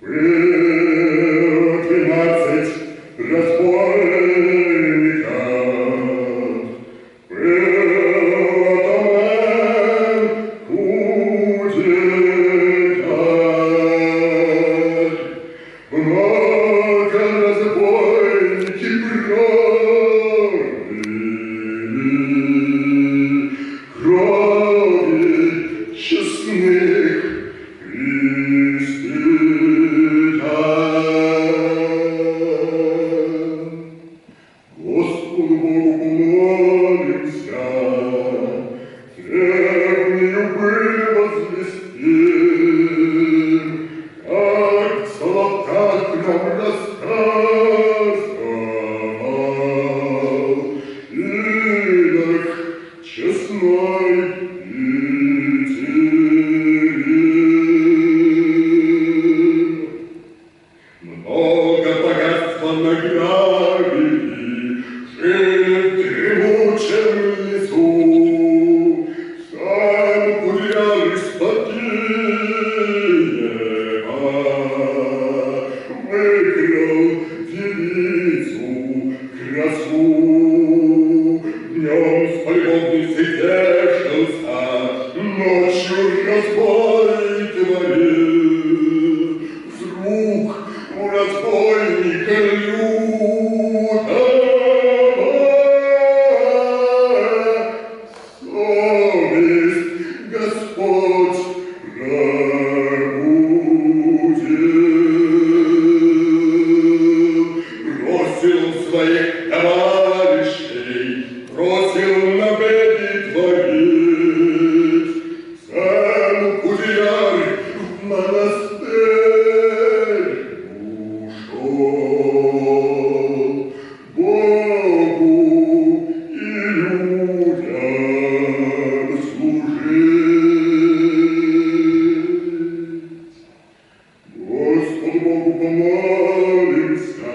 Было 12 разбойников, был атаман Кудеяр. Много разбойники пролили крови честных христиан. Господу Богу помолимся, древнюю быль возвестим, как Соловках нам рассказывал, инок честной Питерин. Много богатства награбили, жили в дремучем лесу. Сам Кудеяр из-под Киева выкрал девицу красу. Днем с полюбовницей тешился, ночью разбой творил. С рук у разбойника лютая совесть Господь пробудил. Бросил своих товарищей, бросил на беде творить. Сам Кудеяр в монастырь ушел, Богу и людям служить. Господу Богу помолимся,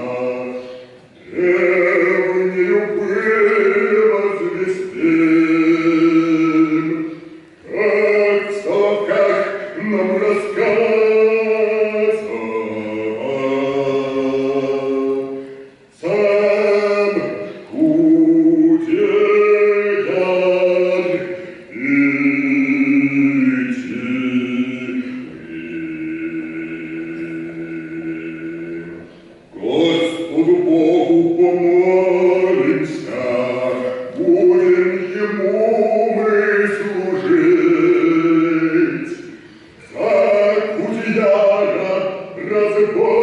древнюю быль возвестим, как в Соловках нам рассказывал. Сам Кудеяр Питерин. Господу Богу помолимся, будем Ему мы служить. За Кудеяра разбойника